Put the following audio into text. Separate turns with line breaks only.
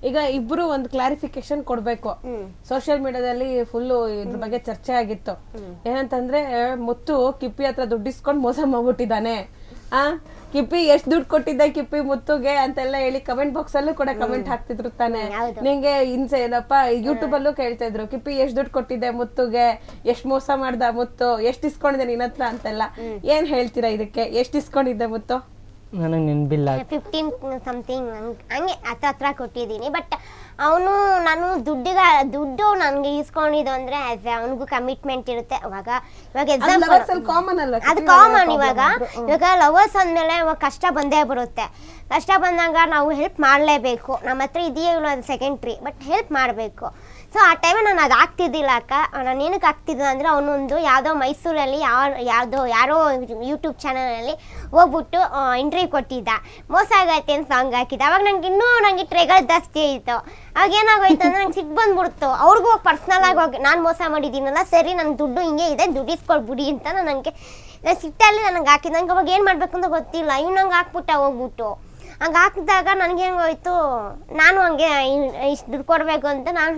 ಈಗ ಇಬ್ರು ಒಂದು ಕ್ಲಾರಿಫಿಕೇಶನ್ ಕೊಡ್ಬೇಕು. ಸೋಷಿಯಲ್ ಮೀಡಿಯಾದಲ್ಲಿ ಫುಲ್ ಇದ್ರ ಬಗ್ಗೆ ಚರ್ಚೆ ಆಗಿತ್ತು. ಏನಂತಂದ್ರೆ ಮುತ್ತು ಕಿಪ್ಪಿ ಹತ್ರ ದುಡ್ಡಿಸ್ಕೊಂಡ್ ಮೋಸ ಮಾಡ್ಬಿಟ್ಟಿದ್ದಾನೆ. ಕಿಪ್ಪಿ ಎಷ್ಟ್ ದುಡ್ಡು ಕೊಟ್ಟಿದ್ದೆ ಕಿಪ್ಪಿ ಮುತ್ತುಗೆ ಅಂತೆಲ್ಲ ಹೇಳಿ ಕಮೆಂಟ್ ಬಾಕ್ಸ್ ಅಲ್ಲೂ ಕೂಡ ಕಮೆಂಟ್ ಹಾಕ್ತಿದ್ರು ತಾನೆ. ನಿಂಗೆ ಏನಪ್ಪ ಯೂಟ್ಯೂಬ್ ಅಲ್ಲೂ ಕೇಳ್ತಾ ಇದ್ರು, ಕಿಪ್ಪಿ ಎಷ್ಟ್ ದುಡ್ಡು ಕೊಟ್ಟಿದ್ದೆ ಮುತ್ತುಗೆ, ಎಷ್ಟ್ ಮೋಸ ಮಾಡ್ದ ಮುತ್ತು, ಎಷ್ಟ್ ಇಸ್ಕೊಂಡಿದ್ದೆ ನಿನ್ನ ಹತ್ರ ಅಂತೆಲ್ಲ. ಏನ್ ಹೇಳ್ತೀರಾ ಇದಕ್ಕೆ? ಎಷ್ಟ್ ಇಸ್ಕೊಂಡಿದ್ದೆ ಮುತ್ತು?
ನನಗೆ ನೆನಪಿಲ್ಲ,
15 ಸಮಥಿಂಗ್ ಹಂಗೆ ಹತ್ರ ಕೊಟ್ಟಿದ್ದೀನಿ. ಬಟ್ ಅವನು ನಾನು ದುಡ್ಡು ನನಗೆ ಇಸ್ಕೊಂಡಿದ್ದು ಅಂದ್ರೆ ಅವನಿಗೂ ಕಮಿಟ್ಮೆಂಟ್ ಇರುತ್ತೆ. ಇವಾಗ ಎಕ್ಸಾಂಪಲ್
ಕಾಮನ್ ಅಲ್ಲ,
ಅದು ಕಾಮನ್. ಇವಾಗ ಲವರ್ಸ್ ಅಂದಮೇಲೆ ಇವಾಗ ಕಷ್ಟ ಬಂದೇ ಬರುತ್ತೆ. ಕಷ್ಟ ಬಂದಾಗ ನಾವು ಹೆಲ್ಪ್ ಮಾಡಲೇಬೇಕು. ನಮ್ಮ ಹತ್ರ ಇದೆಯೋ ಅದು ಸೆಕೆಂಡ್ರಿ, ಬಟ್ ಹೆಲ್ಪ್ ಮಾಡಬೇಕು. ಸೊ ಆ ಟೈಮ್ ನಾನು ಅದು ಆಗ್ತಿದ್ದಿಲ್ಲ ಅಕ್ಕ. ನಾನು ಏನಕ್ಕೆ ಆಗ್ತಿದ್ದ ಅಂದರೆ ಅವನೊಂದು ಯಾವುದೋ ಮೈಸೂರಲ್ಲಿ ಯಾರೋ ಯೂಟ್ಯೂಬ್ ಚಾನಲಲ್ಲಿ ಹೋಗ್ಬಿಟ್ಟು ಇಂಟರ್ವ್ಯೂ ಕೊಟ್ಟಿದ್ದ, ಮೋಸ ಆಗೈತೆ ಅಂತ ಸಾಂಗ್ ಹಾಕಿದ್ದ. ಅವಾಗ ನನಗೆ ಟ್ರೆಗರ್ ಜಾಸ್ತಿ ಆಯಿತು. ಅವಾಗ ಏನಾಗೋಯ್ತು ಅಂದರೆ ನಂಗೆ ಸಿಟ್ಟು ಬಂದ್ಬಿಡ್ತು. ಅವ್ರಿಗೂ ಪರ್ಸ್ನಲ್ ಆಗಿ ಹೋಗಿ ನಾನು ಮೋಸ ಮಾಡಿದ್ದೀನಲ್ಲ, ಸರಿ ನನ್ನ ದುಡ್ಡು ಹಿಂಗೆ ಇದೆ, ದುಡ್ಡಿಸ್ಕೊಳ್ಬಿಡಿ ಅಂತ ನಾನು ಸಿಟ್ಟಲ್ಲಿ ನನಗೆ ಹಾಕಿದ್ದೆ. ನಂಗೆ ಅವಾಗ ಏನು ಮಾಡಬೇಕು ಅಂತ ಗೊತ್ತಿಲ್ಲ. ಇವ್ ನಂಗೆ ಹಾಕ್ಬಿಟ್ಟ ಹೋಗ್ಬಿಟ್ಟು. ಹಂಗೆ ಹಾಕಿದಾಗ ನನಗೆ ಹೆಂಗೋಯ್ತು, ನಾನು ಹಂಗೆ ಇಷ್ಟು ದುಡ್ಡು ಕೊಡಬೇಕು ಅಂತ ನಾನು